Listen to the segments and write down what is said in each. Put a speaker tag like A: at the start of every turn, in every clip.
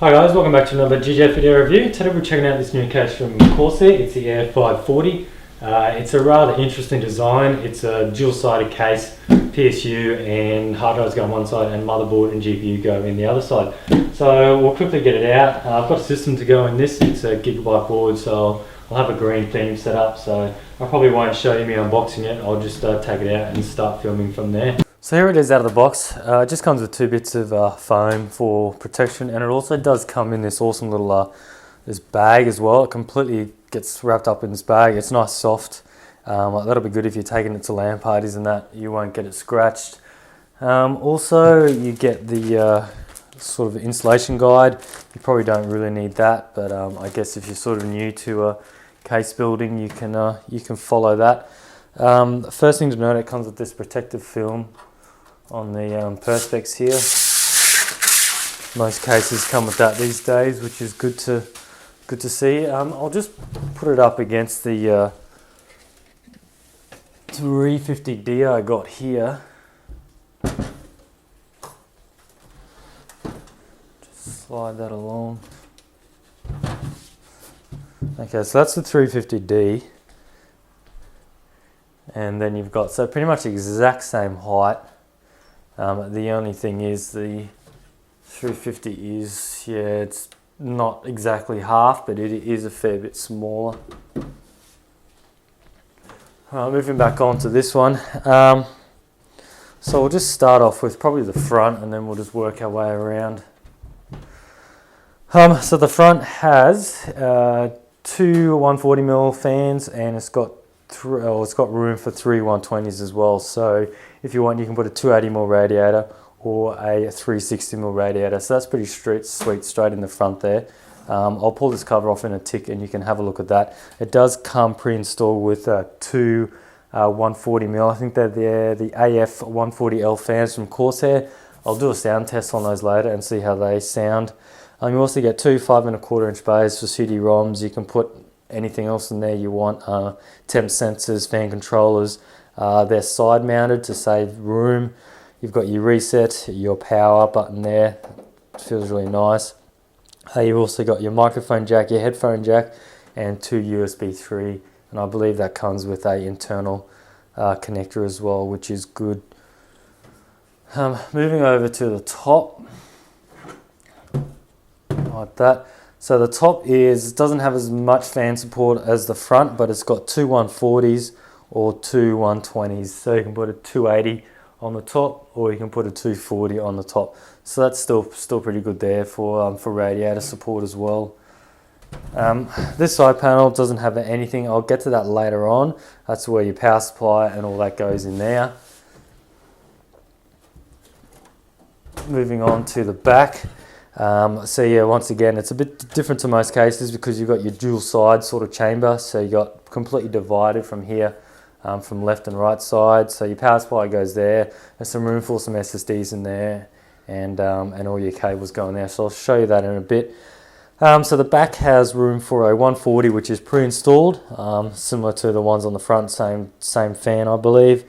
A: Hi guys, welcome back to another GJ video review. Today we're checking out this new case from Corsair. It's the Air 540. It's a rather interesting design. It's a dual-sided case, PSU and hard drives go on one side and motherboard and GPU go in the other side. So we'll quickly get it out. I've got a system to go in this. It's a gigabyte board, so I'll have a green theme set up. So I probably won't show you me unboxing it. I'll just take it out and start filming from there. So here it is out of the box. It just comes with two bits of foam for protection, and it also does come in this awesome little this bag as well. It completely gets wrapped up in this bag. It's nice soft. That'll be good if you're taking it to LAN parties and that. You won't get it scratched. Also you get the sort of installation guide. You probably don't really need that, but I guess if you're sort of new to case building, you can follow that. The first thing to note, it comes with this protective film on the perspex here. Most cases come with that these days, which is good to see. I'll just put it up against the 350D I got here. Just slide that along. Okay, so that's the 350D. And then you've got, so pretty much the exact same height. The only thing is the 350 is, yeah, it's not exactly half, but it is a fair bit smaller. Moving back on to this one. So we'll just start off with probably the front, and then we'll just work our way around. So the front has two 140mm fans, and it's got room for three 120s as well. So if you want, you can put a 280mm radiator or a 360mm radiator. So that's pretty sweet straight in the front there. I'll pull this cover off in a tick and you can have a look at that. It does come pre-installed with two 140mm. I think they're the AF 140L fans from Corsair. I'll do a sound test on those later and see how they sound. You also get two 5¼ bays for CD-ROMs. You can put anything else in there you want. Temp sensors, fan controllers. They're side mounted to save room. You've got your reset, your power button there. It feels really nice. You've also got your microphone jack, your headphone jack, and two USB 3. And I believe that comes with a internal connector as well, which is good. Moving over to the top, like that. So the top doesn't have as much fan support as the front, but it's got two 140s or two 120s. So you can put a 280 on the top, or you can put a 240 on the top. So that's still pretty good there for radiator support as well. This side panel doesn't have anything. I'll get to that later on. That's where your power supply and all that goes in there. Moving on to the back. So yeah, once again, it's a bit different to most cases because you've got your dual side sort of chamber. So you got completely divided from here, from left and right side. So your power supply goes there. There's some room for some SSDs in there, and all your cables go in there. So I'll show you that in a bit. So the back has room for a 140, which is pre-installed, similar to the ones on the front, same fan I believe.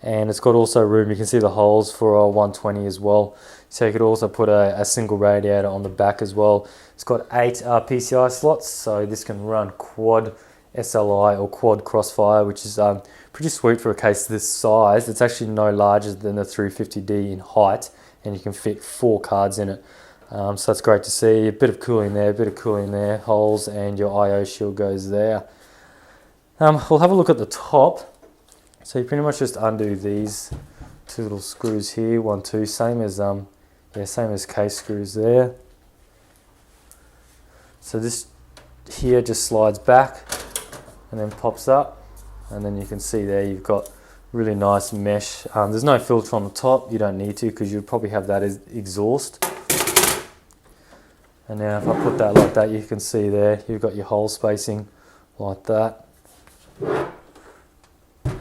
A: And it's got also room, you can see the holes for a 120 as well. So you could also put a single radiator on the back as well. It's got 8 PCI slots, so this can run quad SLI or quad Crossfire, which is pretty sweet for a case this size. It's actually no larger than the 350D in height, and you can fit 4 cards in it. So that's great to see. A bit of cooling there, holes, and your IO shield goes there. We'll have a look at the top. So you pretty much just undo these two little screws here, 1, 2, same as case screws there. So this here just slides back and then pops up, and then you can see there you've got really nice mesh. There's no filter on the top, you don't need to because you'd probably have that as exhaust. And now if I put that like that, you can see there you've got your hole spacing like that.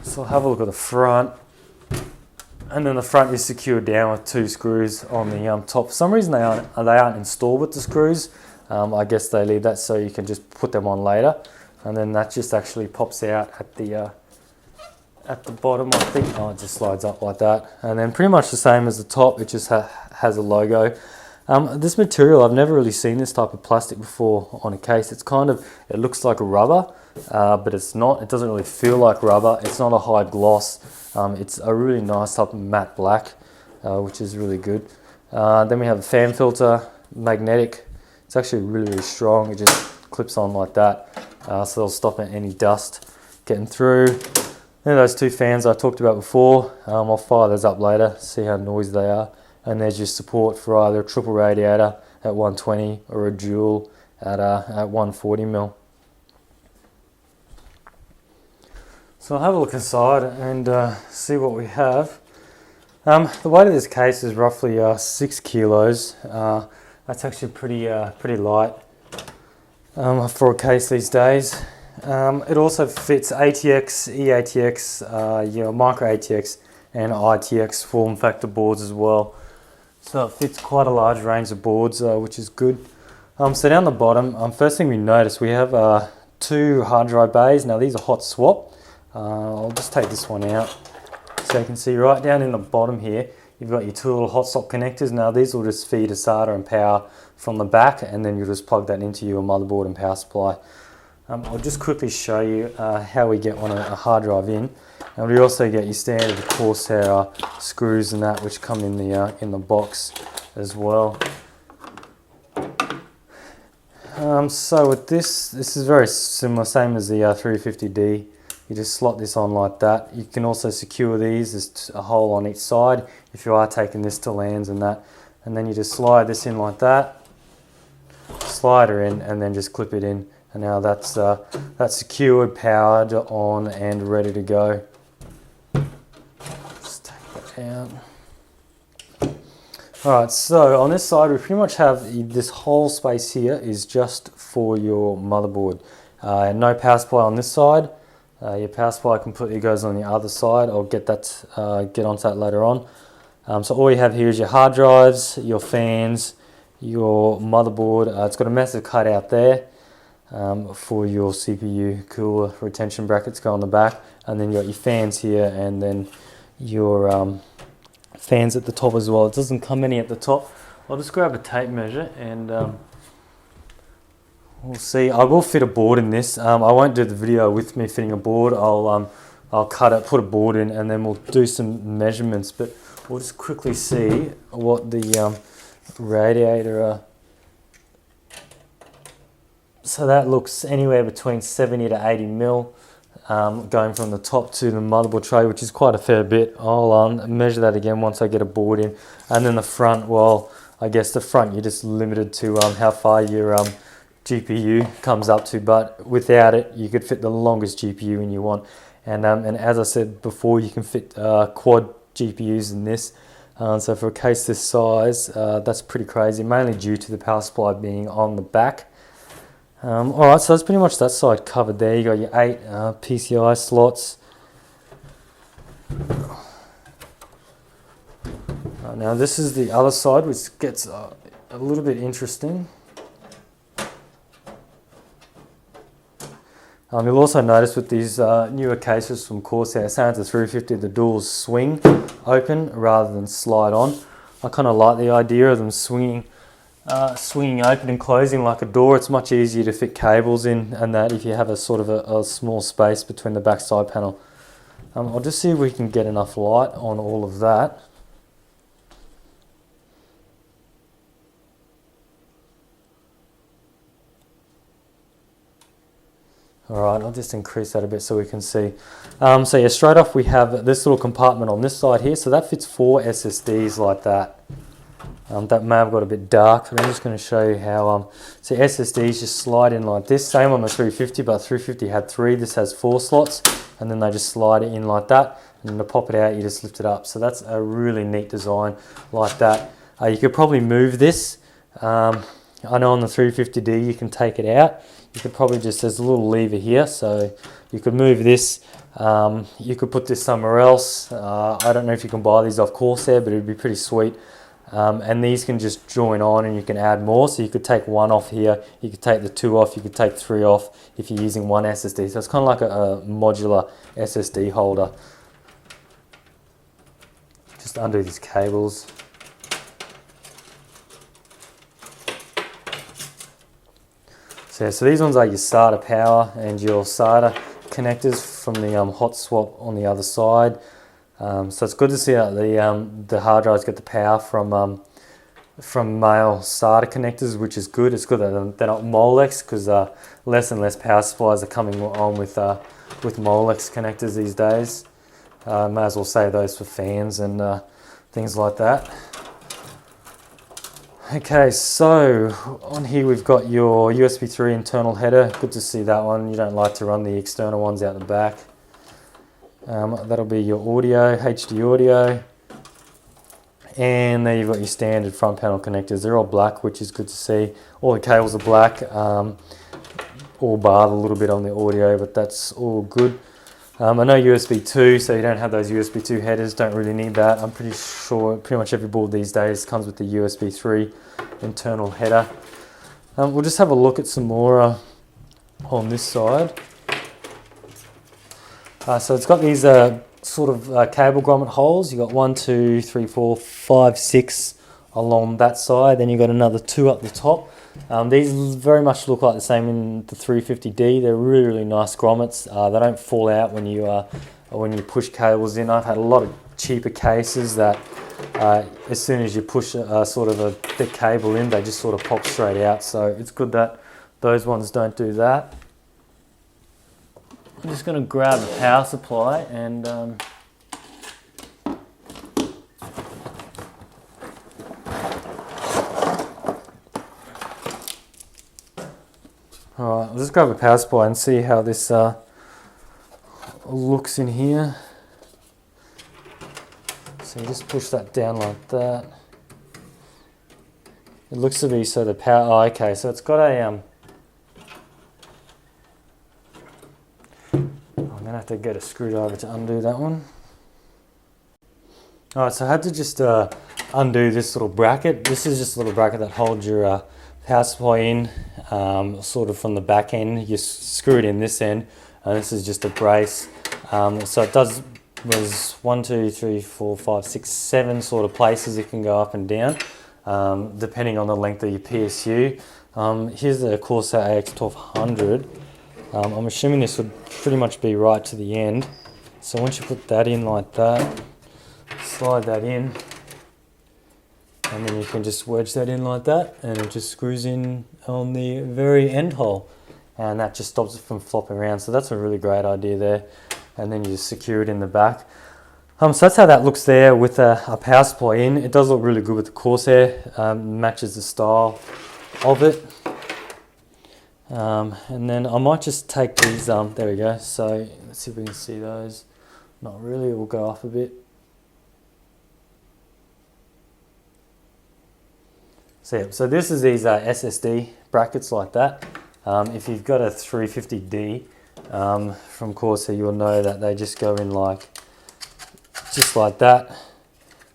A: So I'll have a look at the front, and then the front is secured down with 2 screws on the top. For some reason they aren't installed with the screws. I guess they leave that so you can just put them on later, and then that just actually pops out at the bottom, I think. Oh, it just slides up like that, and then pretty much the same as the top. It just has a logo. This material, I've never really seen this type of plastic before on a case. It's kind of, it looks like a rubber, but it's not. It doesn't really feel like rubber. It's not a high gloss. It's a really nice type of matte black, which is really good. Then we have a fan filter, magnetic. It's actually really, really strong. It just clips on like that, so it'll stop any dust getting through. Then those two fans I talked about before, I'll fire those up later, see how noisy they are. And there's your support for either a triple radiator at 120 or a dual at 140mm. So I'll have a look inside and see what we have. The weight of this case is roughly 6 kilos. That's actually pretty light for a case these days. It also fits ATX, EATX, your micro ATX and ITX form factor boards as well. So it fits quite a large range of boards, which is good. So down the bottom, first thing we notice, we have 2 hard drive bays. Now these are hot swap. I'll just take this one out so you can see right down in the bottom here, you've got your 2 little hot swap connectors. Now these will just feed a SATA and power from the back, and then you just plug that into your motherboard and power supply. I'll just quickly show you how we get a hard drive in. And we also get your standard Corsair screws and that, which come in the box as well. So with this is very similar, same as the 350D. You just slot this on like that. You can also secure these. There's a hole on each side if you are taking this to LANs and that. And then you just slide this in like that, slide her in, and then just clip it in. And now that's secured, powered on, and ready to go. Just take that out. Alright, so on this side we pretty much have this whole space here is just for your motherboard. No power supply on this side. Your power supply completely goes on the other side. I'll get onto that later on. So all you have here is your hard drives, your fans, your motherboard. It's got a massive cutout there for your CPU cooler retention brackets go on the back, and then you got your fans here, and then your fans at the top as well. It doesn't come any at the top. I'll just grab a tape measure and we'll see. I will fit a board in this. I won't do the video with me fitting a board. I'll cut it, put a board in, and then we'll do some measurements. But we'll just quickly see what the radiator. So that looks anywhere between 70 to 80 mil, going from the top to the motherboard tray, which is quite a fair bit. I'll measure that again once I get a board in. And then the front, well, I guess the front you're just limited to how far your GPU comes up to, but without it you could fit the longest GPU in you want. And as I said before, you can fit quad GPUs in this. So for a case this size, that's pretty crazy, mainly due to the power supply being on the back. Alright, so that's pretty much that side covered there. You got your 8 PCI slots. Now this is the other side, which gets a little bit interesting. You'll also notice with these newer cases from Corsair, same as the 350, the doors swing open rather than slide on. I kind of like the idea of them swinging open and closing like a door. It's much easier to fit cables in, and that if you have a sort of a small space between the back side panel. I'll just see if we can get enough light on all of that. Alright, I'll just increase that a bit so we can see. So yeah, straight off we have this little compartment on this side here, so that fits 4 SSDs like that. That may have got a bit dark, but I'm just going to show you how so SSDs just slide in like this. Same on the 350, but 350 had 3, this has 4 slots, and then they just slide it in like that, and then to pop it out you just lift it up. So that's a really neat design like that. You could probably move this. I know on the 350D you can take it out. You could probably just, there's a little lever here, so you could move this. You could put this somewhere else. I don't know if you can buy these off Corsair, but it'd be pretty sweet. And these can just join on and you can add more. So you could take 1 off here, you could take the 2 off, you could take 3 off if you're using 1 SSD. So it's kind of like a modular SSD holder. Just undo these cables. So, yeah, so these ones are your SATA power and your SATA connectors from the hot swap on the other side. So it's good to see that the hard drives get the power from male SATA connectors, which is good. It's good that they're not Molex, because less and less power supplies are coming on with Molex connectors these days. May as well save those for fans and things like that. Okay, so on here we've got your USB 3 internal header. Good to see that one. You don't like to run the external ones out the back. That'll be your audio, HD audio. And there you've got your standard front panel connectors. They're all black, which is good to see. All the cables are black, all barred a little bit on the audio, but that's all good. I know USB 2, so you don't have those USB 2 headers, don't really need that. I'm pretty sure pretty much every board these days comes with the USB 3 internal header. We'll just have a look at some more on this side. So it's got these sort of cable grommet holes. You've got 1, 2, 3, 4, 5, 6 along that side. Then you've got another 2 up the top. These very much look like the same in the 350D. They're really, really nice grommets. They don't fall out when you push cables in. I've had a lot of cheaper cases that as soon as you push sort of a thick cable in, they just sort of pop straight out. So it's good that those ones don't do that. I'm just going to grab a power supply and alright, I'll just grab a power supply and see how this looks in here. So you just push that down like that. It looks to be so the power. Oh, okay, so it's got a I'm gonna have to get a screwdriver to undo that one. Alright, so I had to just undo this little bracket. This is just a little bracket that holds your power supply in, sort of from the back end. You screw it in this end, and this is just a brace. So it was 1, 2, 3, 4, 5, 6, 7 sort of places it can go up and down, depending on the length of your PSU. Here's the Corsair AX 1200. I'm assuming this would pretty much be right to the end. So once you put that in like that, slide that in, and then you can just wedge that in like that, and it just screws in on the very end hole, and that just stops it from flopping around. So that's a really great idea there. And then you just secure it in the back. So that's how that looks there with a power supply in. It does look really good with the Corsair, matches the style of it. And then I might just take these, there we go. So let's see if we can see those. Not really, it will go off a bit. So yeah, so this is these SSD brackets like that. If you've got a 350D from Corsair, you'll know that they just go in just like that,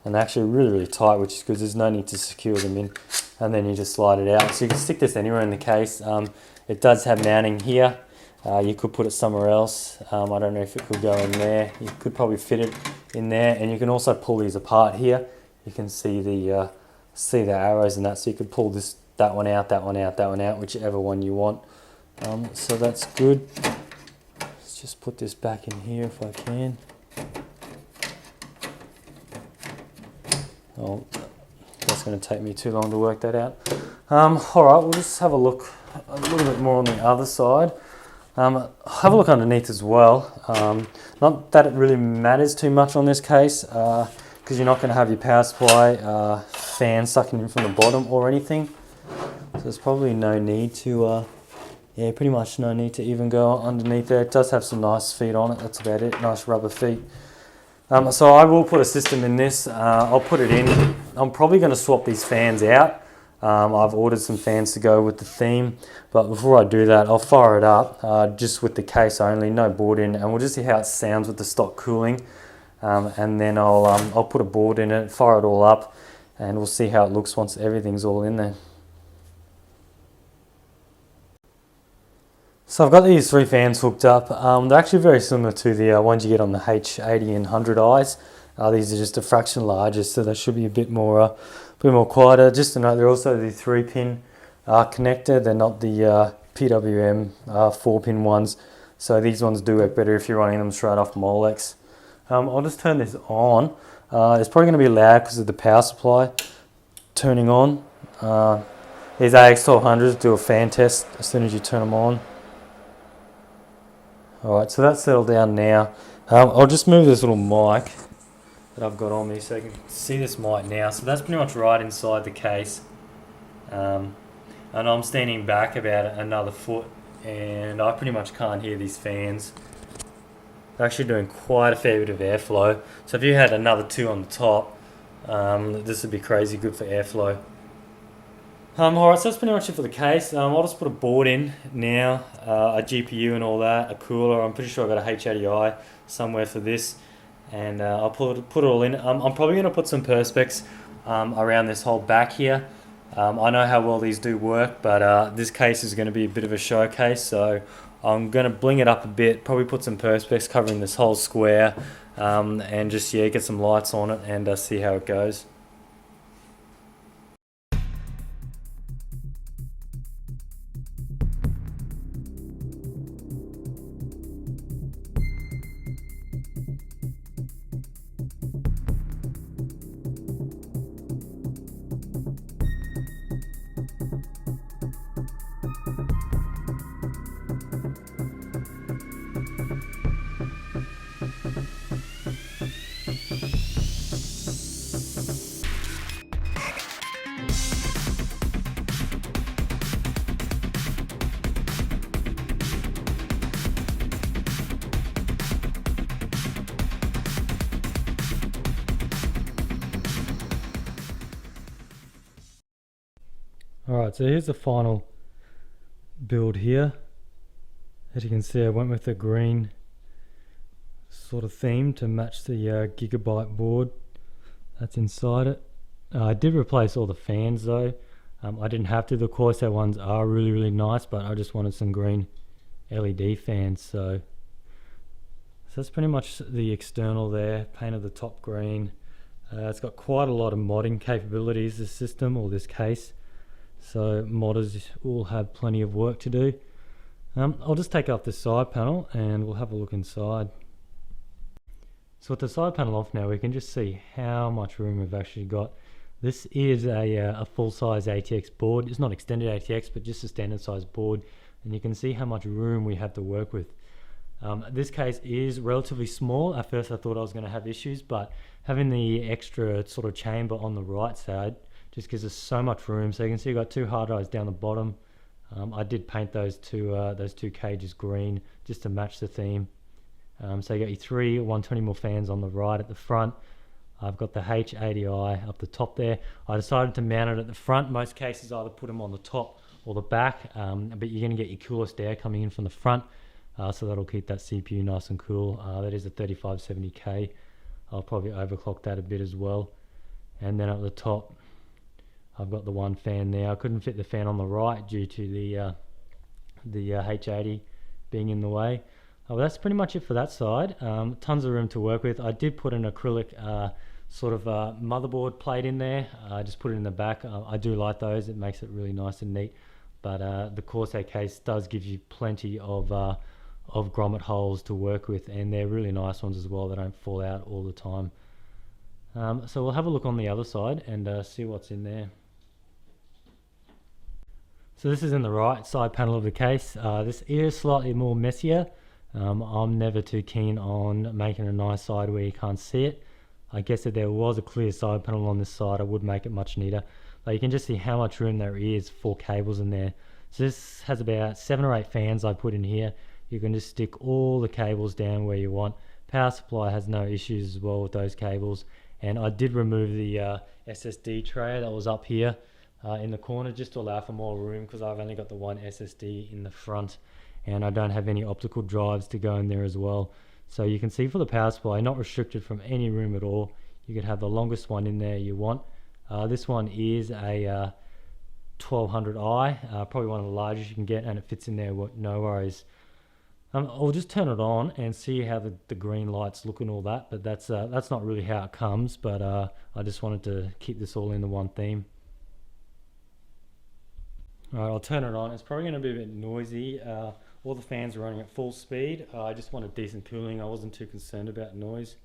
A: and they're actually really, really tight, which is good. There's no need to secure them in, and then you just slide it out. So you can stick this anywhere in the case. It does have mounting here. You could put it somewhere else. I don't know if it could go in there. You could probably fit it in there, and you can also pull these apart here. You can see the arrows and that, so you could pull that one out, that one out, that one out, whichever one you want. So that's good. Let's just put this back in here if I can. Oh, that's going to take me too long to work that out. Alright, we'll just have a look a little bit more on the other side. Have a look underneath as well. Not that it really matters too much on this case, because you're not going to have your power supply fan sucking in from the bottom or anything. So there's probably no need to, yeah, pretty much no need to even go underneath there. It does have some nice feet on it, that's about it, nice rubber feet. So I will put a system in this. I'll put it in. I'm probably going to swap these fans out. I've ordered some fans to go with the theme, but before I do that, I'll fire it up just with the case only, no board in, and we'll just see how it sounds with the stock cooling. And then I'll put a board in it, fire it all up, and we'll see how it looks once everything's all in there. So I've got these 3 fans hooked up. They're actually very similar to the ones you get on the H80 and 100i's. These are just a fraction larger, so they should be a bit more quieter. Just to note, they're also the 3-pin connector. They're not the PWM 4-pin ones. So these ones do work better if you're running them straight off Molex. I'll just turn this on. It's probably going to be loud because of the power supply turning on. These AX1200s do a fan test as soon as you turn them on. Alright, so that's settled down now. I'll just move this little mic that I've got on me so you can see this mic now. So that's pretty much right inside the case. And I'm standing back about another foot, and I pretty much can't hear these fans. They're actually doing quite a fair bit of airflow. So if you had another two on the top, this would be crazy good for airflow. Alright, so that's pretty much it for the case. I'll just put a board in now, a GPU and all that, a cooler. I'm pretty sure I've got a H80i somewhere for this, and I'll put it all in. I'm probably going to put some perspex around this whole back here. I know how well these do work, but this case is going to be a bit of a showcase, so I'm going to bling it up a bit, probably put some perspex covering this whole square, and just get some lights on it and see how it goes. Alright, so here's the final build here. As you can see, I went with the green sort of theme to match the Gigabyte board that's inside it. I did replace all the fans though. I didn't have to. The Corsair ones are really nice, but I just wanted some green LED fans. So that's pretty much the external there. Painted the top green. It's got quite a lot of modding capabilities, this system or this case. So modders will have plenty of work to do. I'll just take off the side panel and we'll have a look inside. So with the side panel off now, we can just see how much room we've actually got. This is a full-size ATX board. It's not extended ATX, but just a standard size board, and you can see how much room we have to work with. This case is relatively small. At first I thought I was going to have issues, but having the extra sort of chamber on the right side just gives us so much room. So you can see you've got two hard drives down the bottom. I did paint those two cages green just to match the theme. So you got your three 120mm fans on the right at the front. I've got the H80i up the top there. I decided to mount it at the front. Most cases either put them on the top or the back, but you're going to get your coolest air coming in from the front, so that'll keep that CPU nice and cool. That is a 3570K. I'll probably overclock that a bit as well. And then at the top, I've got the one fan there. I couldn't fit the fan on the right due to the H80 being in the way. Well, that's pretty much it for that side. Tons of room to work with. I did put an acrylic sort of motherboard plate in there. I just put it in the back. I do like those. It makes it really nice and neat. But the Corsair case does give you plenty of grommet holes to work with, and they're really nice ones as well. They don't fall out all the time. So we'll have a look on the other side and see what's in there. So this is in the right side panel of the case. This is slightly more messier. I'm never too keen on making a nice side where you can't see it. I guess if there was a clear side panel on this side, I would make it much neater. But you can just see how much room there is for cables in there. So this has about 7 or 8 fans I put in here. You can just stick all the cables down where you want. Power supply has no issues as well with those cables. And I did remove the SSD tray that was up here in the corner just to allow for more room, because I've only got the one SSD in the front and I don't have any optical drives to go in there as well. So you can see for the power supply, not restricted from any room at all. You can have the longest one in there you want. This one is a 1200i, probably one of the largest you can get, and it fits in there, no worries. I'll just turn it on and see how the green lights look and all that, but that's not really how it comes, but I just wanted to keep this all in the one theme. Alright, I'll turn it on. It's probably going to be a bit noisy. All the fans are running at full speed. I just wanted decent cooling. I wasn't too concerned about noise.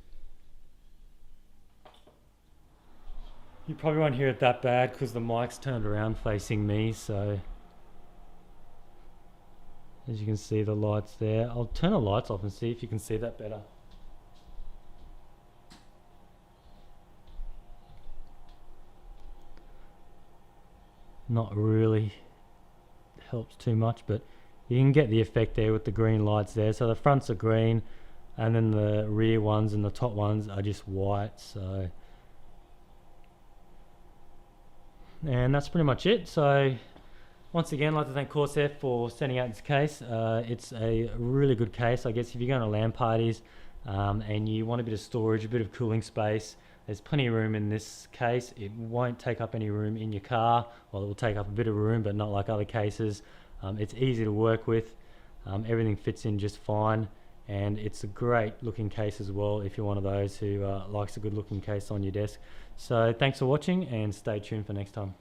A: You probably won't hear it that bad because the mic's turned around facing me, so as you can see the lights there. I'll turn the lights off and see if you can see that better. Not really helps too much, but you can get the effect there with the green lights there. So the fronts are green and then the rear ones and the top ones are just white. So, and that's pretty much it. So once again, I'd like to thank Corsair for sending out this case. It's a really good case. I guess if you're going to LAN parties and you want a bit of storage, a bit of cooling space, there's plenty of room in this case. It won't take up any room in your car. Well, it will take up a bit of room, but not like other cases. It's easy to work with. Everything fits in just fine. And it's a great looking case as well if you're one of those who likes a good looking case on your desk. So thanks for watching and stay tuned for next time.